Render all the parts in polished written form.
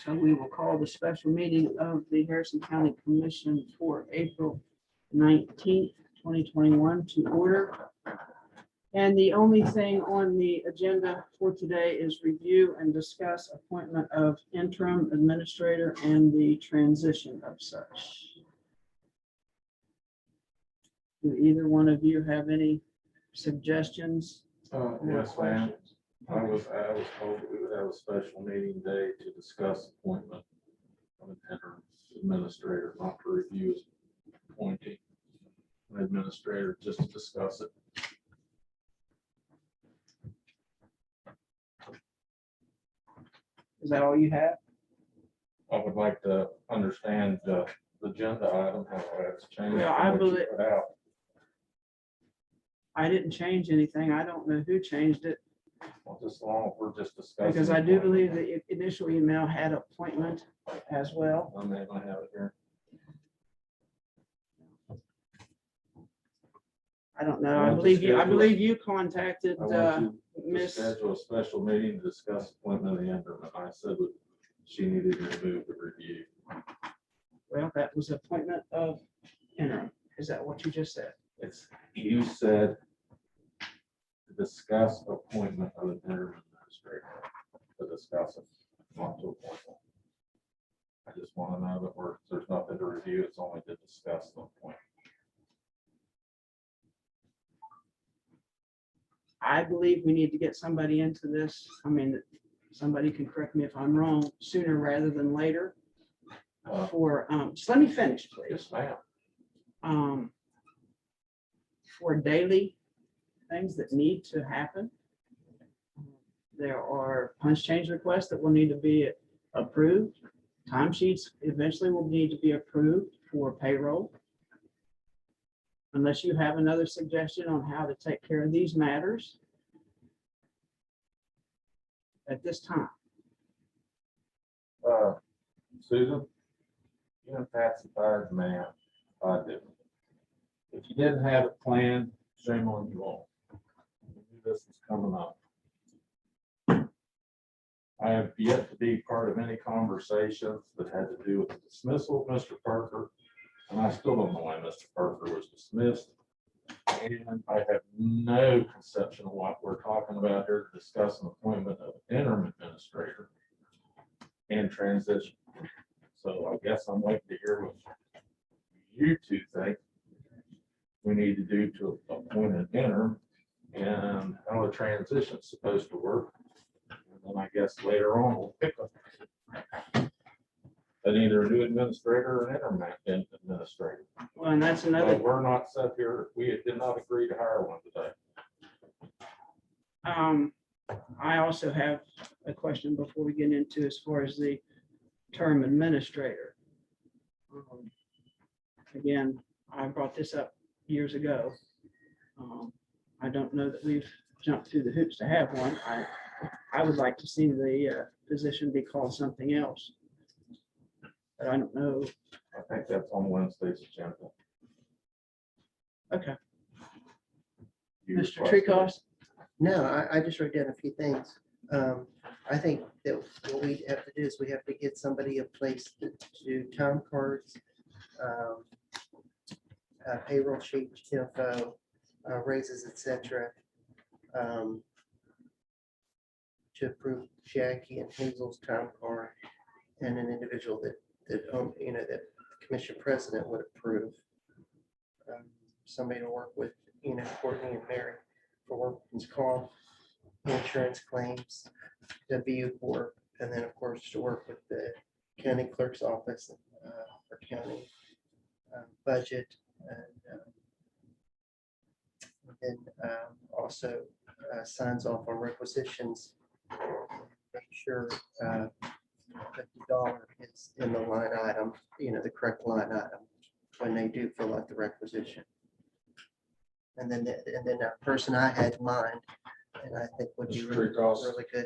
So we will call the special meeting of the Harrison County Commission for April 19th, 2021 to order. And the only thing on the agenda for today is review and discuss appointment of interim administrator and the transition of such. Do either one of you have any suggestions? Yes, ma'am. I was told that we would have a special meeting day to discuss appointment of an interim administrator, not to review appointing an administrator, just to discuss it. Is that all you have? I would like to understand the agenda item, how that's changed. Well, from I what you believe- put out. I didn't change anything. I don't know who changed it, Well, just long, we're just discussing. because I do believe appointment. the initial email had appointment as well. I may not have it here. I don't know. I Well, believe just you, I schedule it. believe you contacted I want you to Miss, schedule a special meeting to discuss appointment of the interim, and I said that she needed to move the review. well, that was appointment of interim. Is that what you just said? It's, you said to discuss appointment of an interim administrator, to discuss it, not to appoint one. I just want to know that there's nothing to review, it's only to discuss the appointment. I believe we need to get somebody into this. I mean, somebody can correct me if I'm wrong, sooner rather than later. For, just let me finish, please. Yes, ma'am. For daily things that need to happen. There are punch change requests that will need to be approved. Timesheets eventually will need to be approved for payroll. Unless you have another suggestion on how to take care of these matters at this time. Susan, you know, Pat's a fired man. I do. If you didn't have it planned, shame on you all. You knew this was coming up. I have yet to be part of any conversations that had to do with the dismissal of Mr. Parker, and I still don't know why Mr. Parker was dismissed. And I have no conception of what we're talking about here, to discuss an appointment of interim administrator and transition. So I guess I'm waiting to hear what you two think we need to do to appoint an interim and how the transition is supposed to work. And then I guess later on, we'll pick up an either a new administrator or an interim administrator. Well, and that's But another, we're not set here, we did not agree to hire one today. I also have a question before we get into as far as the term administrator. Again, I brought this up years ago. I don't know that we've jumped through the hoops to have one. I would like to see the position be called something else. But I don't know. I think that's on Wednesday's agenda. Okay, You Mr. requested it. Treecost, No, I just wrote down a few things. I think that what we have to do is we have to get somebody in place to do time cards, payroll sheet info, raises, etc. To approve Jackie and Hazel's time card, and an individual that that the commission president would approve. Somebody to work with, Courtney and Mary for workman's comp, insurance claims, WU work, and then, of course, to work with the county clerk's office for county budget. And then also signs off on requisitions. Make sure that the dollar is in the line item, the correct line item when they do fill out the requisition. And then that person I had in mind, and I think would be Mr. really, Treecost. really good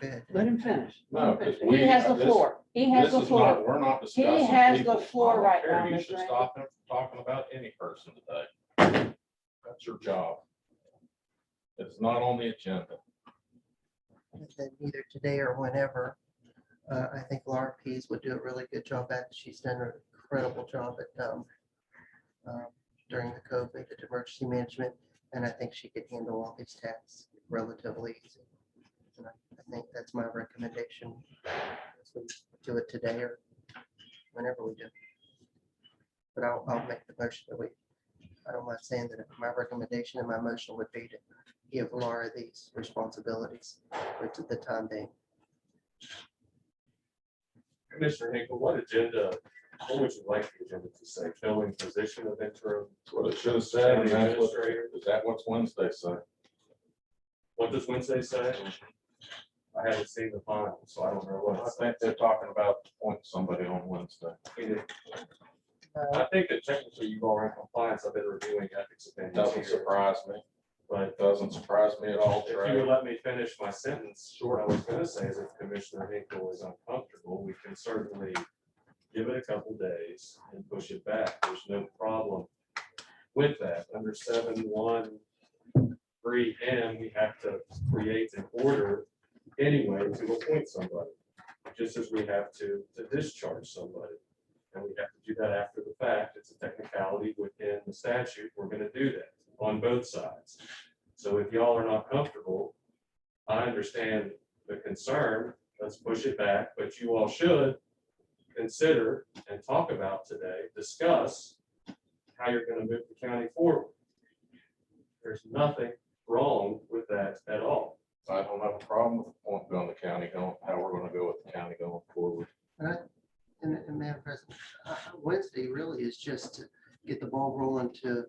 at. let him finish. No, because we. He has the this- floor. He has this the is floor. not- We're not discussing. has the people's floor right voluntary. now, You Mr. should Randy. stop him from talking about any person today. That's your job. It's not on the agenda. And then either today or whenever, I think Laura Pease would do a really good job at. She's done an incredible job at during the COVID at emergency management, and I think she could handle all these tasks relatively easy. And I think that's my recommendation. So we do it today or whenever we do. But I'll make the motion that I don't mind saying that my recommendation and my motion would be to give Laura these responsibilities for the time being. Commissioner Hinkle, what would you like the agenda to say? Filling position of interim? That's what it should have said, and County that's what, administrator? is that what's Wednesday say? What does Wednesday say? I haven't seen the final, so I don't know what I it's. think they're talking about appointing somebody on Wednesday. I think that technically you are in compliance. I've been reviewing ethics opinions. Doesn't here, surprise me. But It doesn't surprise me at all. if you Trey. would let me finish my sentence, what I was gonna say is if Commissioner Hinkle is uncomfortable, we can certainly give it a couple days and push it back. There's no problem with that. Under 713M, we have to create an order anyway to appoint somebody, just as we have to discharge somebody. And we have to do that after the fact. It's a technicality within the statute. We're gonna do that on both sides. So if y'all are not comfortable, I understand the concern. Let's push it back, but you all should consider and talk about today, discuss how you're gonna move the county forward. There's nothing wrong with that at all. I don't have a problem with the point going the county, going, how we're gonna go with the county going forward. And Madam President, Wednesday really is just to get the ball rolling to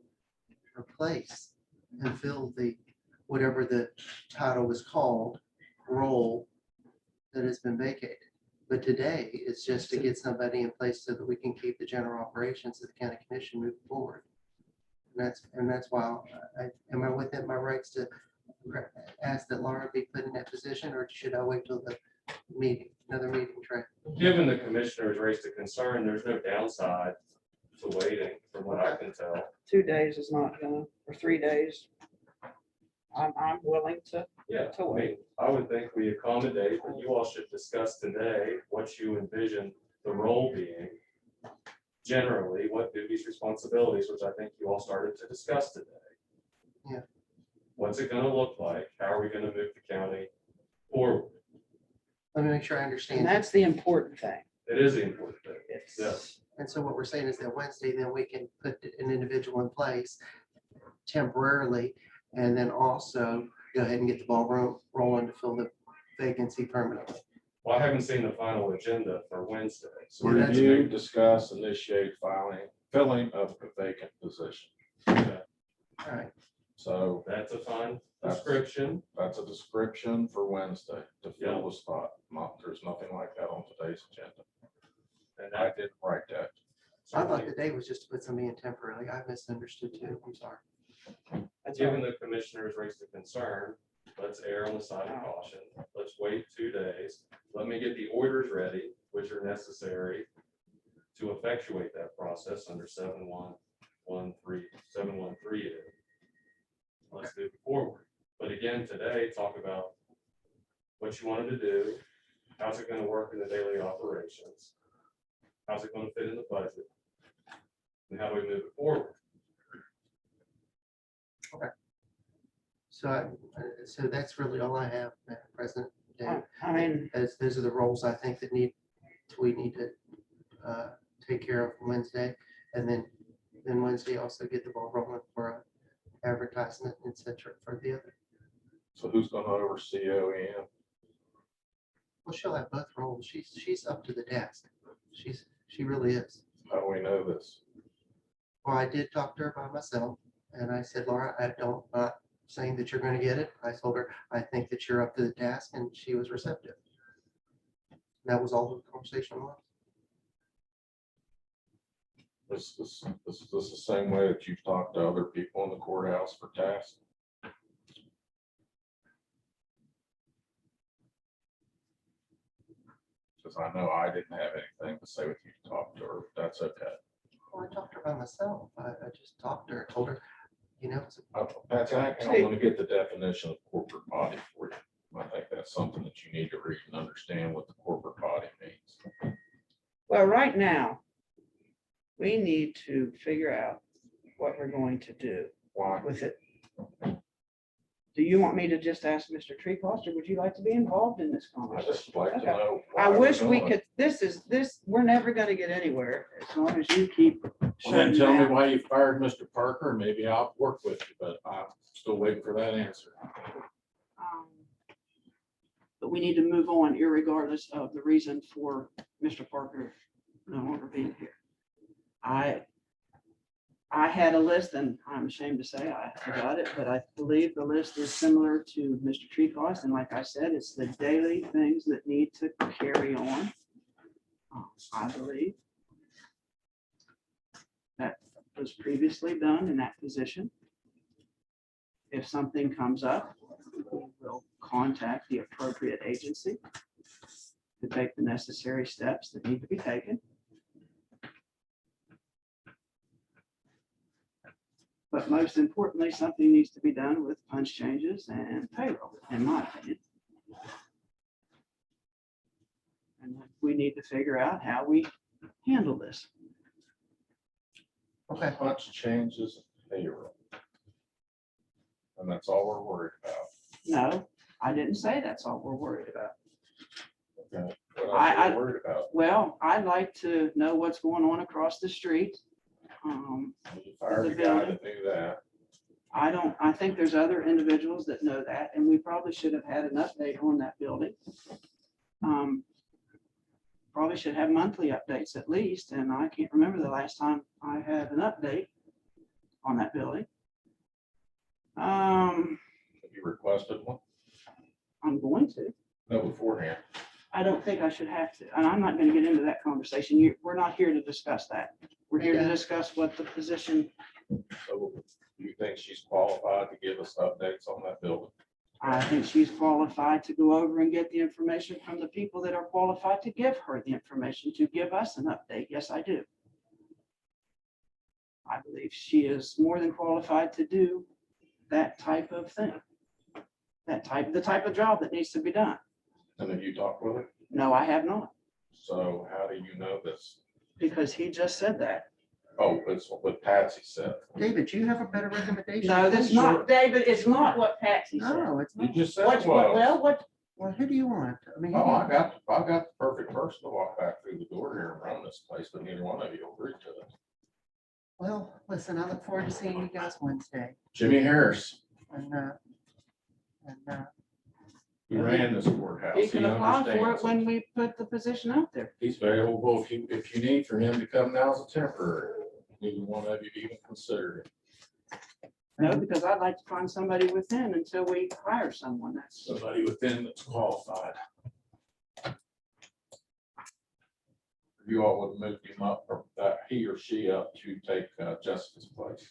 replace and fill the, whatever the title was called, role that has been vacated. But today is just to get somebody in place so that we can keep the general operations of the county commission moving forward. And that's why am I within my rights to ask that Laura be put in that position, or should I wait till the meeting, another meeting, Trey? Given the commissioners raised a concern, there's no downside to waiting, from what I can tell. 2 days is not gonna, or 3 days. I'm willing to. Yeah, To I wait. mean, I would think we accommodate, but you all should discuss today what you envision the role being. Generally, what duties, responsibilities, which I think you all started to discuss today. Yeah. What's it gonna look like? How are we gonna move the county forward? Let me make sure I And understand. that's the important thing. It is the important thing. It's, Yes. And so what we're saying is that Wednesday, then we can put an individual in place temporarily, and then also go ahead and get the ball rolling to fill the vacancy permanently. Well, I haven't seen the final agenda for Wednesday. So we need to Review, make- discuss, initiate filling of a vacant position. All right, So That's a fine description. that's a description for Wednesday to fill Yeah. the spot. There's nothing like that on today's agenda. And I that didn't write that. I thought the day was just to put somebody in temporarily. I misunderstood too. I'm sorry. that's Given all. the commissioners raised a concern, let's err on the side of caution. Let's wait 2 days. Let me get the orders ready, which are necessary to effectuate that process under 713. Let's move forward. But again, today, talk about what you wanted to do. How's it going to work in the daily operations? How's it going to fit in the budget? And how do we move it forward? So that's really all I have, Madam President. Dave. I mean, Those are the roles I think that we need to take care of Wednesday. And then Wednesday also get the ball rolling for advertisement, et cetera, for the other. So who's gonna oversee OEM? Well, she'll have both roles. She's up to the task. She really is. How do we know this? Well, I did talk to her by myself, and I said, Laura, not saying that you're going to get it. I told her, I think that you're up to the task, and she was receptive. That was all the conversation was. This is the same way that you've talked to other people in the courthouse for tasks. Because I know I didn't have anything to say with you to talk to her. That's okay. Well, I talked to her by myself. I just talked to her, told her, you know, Patsy, I'm gonna get the definition of corporate body for you. I think that that's something that you need to read and understand what the corporate body means. Well, right now, we need to figure out what we're going to do Why? with it. Do you want me to just ask Mr. Treecost, or would you like to be involved in this I conversation? just like to Okay. know. why I we're wish we doing it. could, we're never gonna get anywhere as long as you keep Well, then shutting tell me down. why you fired Mr. Parker, and maybe I'll work with you, but I'm still waiting for that answer. But we need to move on irregardless of the reason for Mr. Parker no longer being here. I had a list, and I'm ashamed to say I forgot it, but I believe the list is similar to Mr. Treecost. And like I said, it's the daily things that need to carry on. I believe that was previously done in that position. If something comes up, we will contact the appropriate agency to take the necessary steps that need to be taken. But most importantly, something needs to be done with punch changes and payroll, in my opinion. And we need to figure out how we handle this. Okay. Punch changes payroll. And that's all we're worried about. No, I didn't say that's all we're worried about. Okay. What else I- are we worried about? Well, I'd like to know what's going on across the street. You fired the a guy building. to do that. I think there's other individuals that know that, and we probably should have had an update on that building. Probably should have monthly updates at least, and I can't remember the last time I had an update on that building. Have you requested one? I'm going to. No, beforehand. I don't think I should have to, and I'm not gonna get into that conversation. We're not here to discuss that. We're here to Yeah. discuss what the position, So do you think she's qualified to give us updates on that building? I think she's qualified to go over and get the information from the people that are qualified to give her the information to give us an update. Yes, I do. I believe she is more than qualified to do that type of thing. The type of job that needs to be done. And have you talked with her? No, I have not, So how do you know this? because he just said that. Oh, it's what Patsy said. David, do you have a better recommendation? No, that's not, David, it's not what Patsy said. No, it's You not. just said What's it what, was. Well, who do you want? I mean, who Oh, do you- I got the perfect person to walk back through the door here and run this place, but neither one of you agreed to it. well, listen, I look forward to seeing you guys Wednesday. Jimmy Harris, And, he ran this courthouse. He can apply for it understands when we put the position out there. He's available if you need for him to come now as a temporary. Neither one of you even considered it. No, because I'd like to find somebody within until we hire someone. That's, Somebody within that's qualified. You all would have moved him up, or he or she up to take Jessica's place.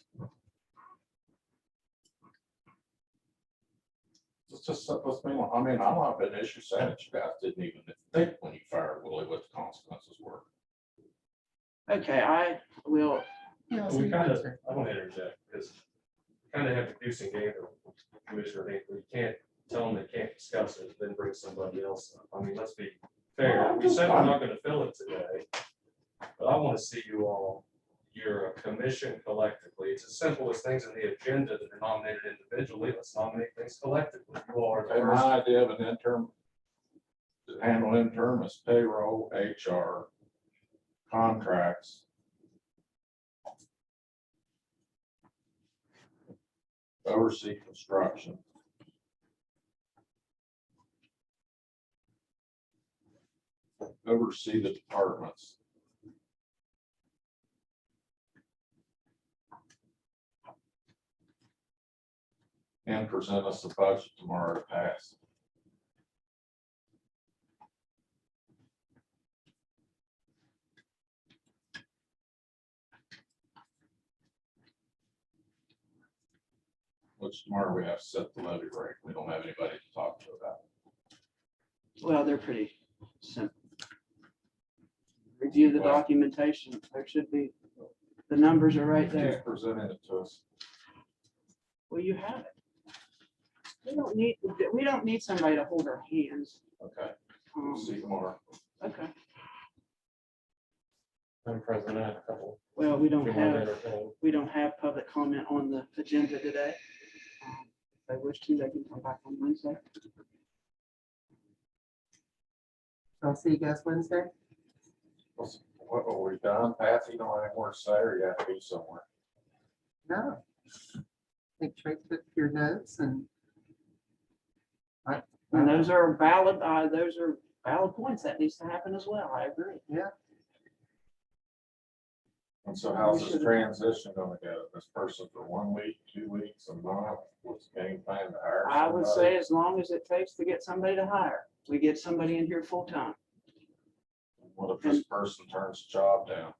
It's just, let's be, I mean, I'm not an issue saying that you guys didn't even think when you fired Willie what the consequences were. okay, I will, yeah, I'll see We you kind of, Wednesday. I want to interject, because kind of have a goose and gander, Commissioner Hinckley. You can't tell them they can't discuss it, then bring somebody else up. I mean, let's be fair. We said we're not going to fill it today, but I want to see you all, you're a commission collectively. It's as simple as things in the agenda that are nominated individually. Let's nominate things collectively. You all are the And first. my idea of an interim, to handle interim is payroll, HR, contracts. Oversee construction. Oversee the departments. And present us the budget tomorrow to pass. Which tomorrow we have to set the levy rate. We don't have anybody to talk to about. well, they're pretty simple. Review the Well- documentation. There should be, the numbers are right Just there. presenting it to us. Well, you have it. we don't need somebody to hold our hands. Okay, we'll see you tomorrow. Okay, I'm president, I have a couple. well, we don't if you want to have, entertain. we don't have public comment on the agenda today. If I wish to, they can come back on Wednesday. I'll see you guys Wednesday. What, are we done? Patsy, don't have any more to say, or you have to be somewhere? No. I think Trey took your notes and. And those are valid points. That needs to happen as well. I agree. And so how's this transition gonna go? This person for 1 week, 2 weeks, a month, what's the game plan to hire? I would somebody? say as long as it takes to get somebody to hire, we get somebody in here full time. What if this person turns the job down?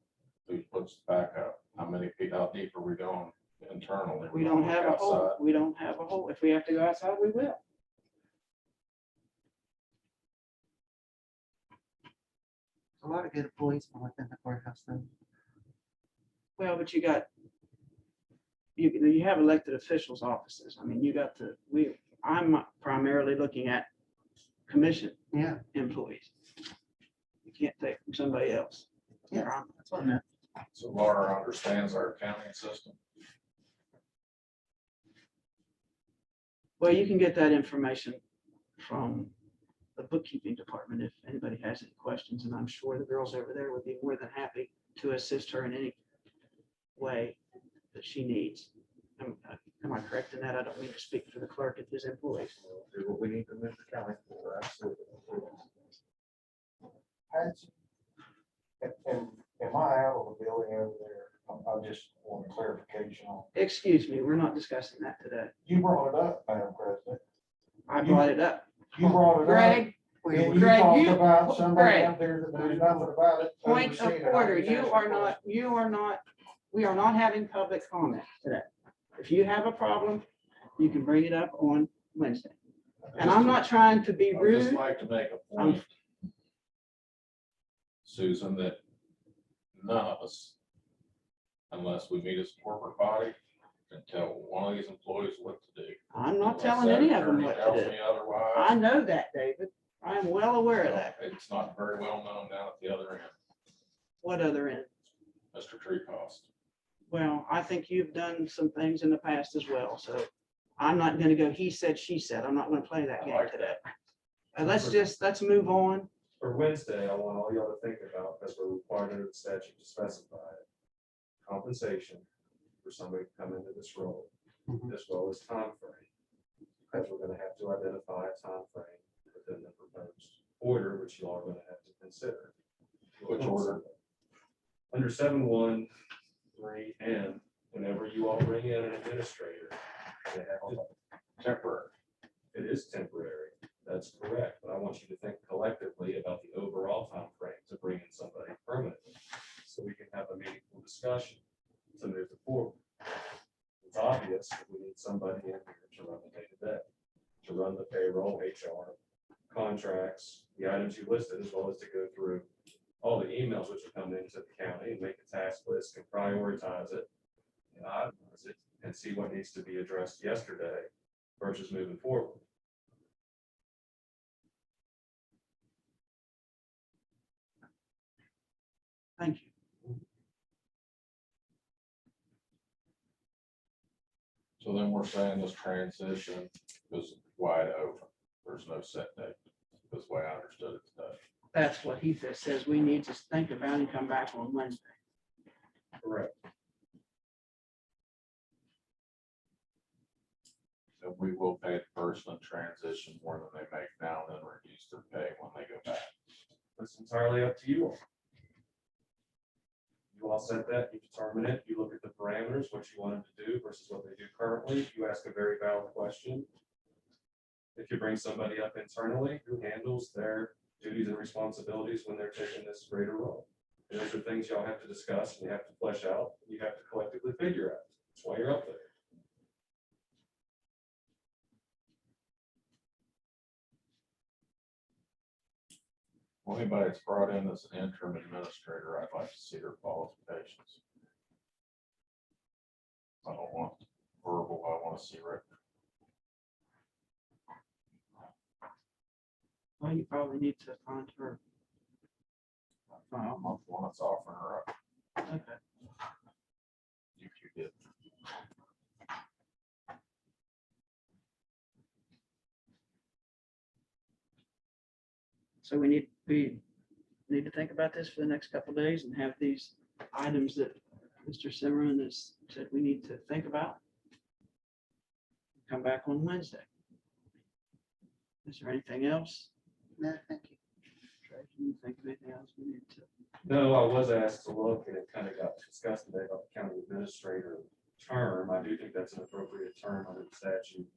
Who puts it back up? How many people, how deep are we going internally? We don't gonna have look a hole. outside? We don't have a hole. If we have to go outside, we will. A lot of good employees from within the courthouse then. Well, but you have elected officials offices. I mean, I'm primarily looking at commission Yeah. employees. You can't take from somebody else. Yeah, that's what I meant. So Laura understands our accounting system. Well, you can get that information from the bookkeeping department if anybody has any questions, and I'm sure the girls over there would be more than happy to assist her in any way that she needs. Am I correct in that? I don't mean to speak for the clerk and his employees. Do what we need to move the county for, absolutely. Am I out of the building over there? I just want clarification on. Excuse me, we're not discussing that today. You brought it up, Madam President. I brought it up. You brought it up. Greg, And you Greg, talked you- about somebody Greg. out there that knows nothing about it. point of overseeing it. I order, just asked a question. we are not having public comment today. If you have a problem, you can bring it up on Wednesday. And I'm not trying to be I'd just rude. like to make a point, Susan, that none of us, unless we meet as a corporate body, can tell one of these employees what to do. I'm not Unless telling that any of them attorney what tells to do. me otherwise. I know that, David. I am well aware of that. It's not very well known down at the other end, What other end? Mr. Tree Cost. Well, I think you've done some things in the past as well, so I'm not gonna go, he said, she said. I'm not gonna play that I game like today. Let's move on. For Wednesday, I want all y'all to think about, because we're required under the statute to specify it, compensation for somebody to come into this role, Mhm. as well as time frame. Because we're gonna have to identify a time frame within the proposed order, which you all are gonna have to consider. Which order? Under 713N, whenever you all bring in an administrator, they have to Temporary. It is temporary, that's correct, but I want you to think collectively about the overall time frame to bring in somebody permanently, so we can have a meaningful discussion to move it forward. It's obvious that we need somebody in here to run the day-to-day, to run the payroll, HR, contracts, the items you listed, as well as to go through all the emails which are coming into the county and make a task list and prioritize it and itemize it and see what needs to be addressed yesterday versus moving forward. Thank you. So then we're saying this transition is wide open. There's no set date. That's the way I understood it today. That's what he says we need to think about and come back on Wednesday. Correct. And we will pay the person in transition more than they make now, and then reduce their pay when they go back. It's entirely up to you all. You all set that, you determine it, you look at the parameters, what you want them to do versus what they do currently. You ask a very valid question. If you bring somebody up internally, who handles their duties and responsibilities when they're taking this greater role? And those are things y'all have to discuss and you have to flesh out, and you have to collectively figure out. That's why you're up there. Well, anybody that's brought in as an interim administrator, I'd like to see their qualifications. I don't want verbal, I want to see written. Well, you probably need to find her. I'm not the one that's offering her up. Okay. You did. So we need to think about this for the next couple of days and have these items that Mr. Simmerman has said we need to think about. Come back on Wednesday. Is there anything else? No, thank you. Trey, can you think of anything else we need to? No, I was asked to look and it kind of got discussed today about the county administrator term. I do think that's an appropriate term under the statute.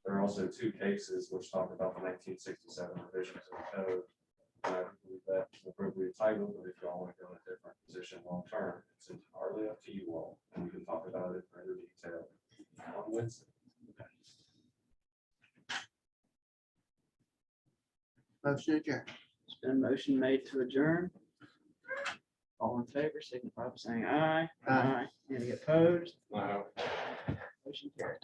There are also two cases which talk about the 1967 revisions of the code. I believe that's an appropriate title, but if y'all want to go in a different position long term, it's entirely up to you all. And we can talk about it in greater detail on Wednesday. Motion adjourned. It's been a motion made to adjourn. All in favor, signify by saying aye. Aye. Any opposed? No. Motion carried.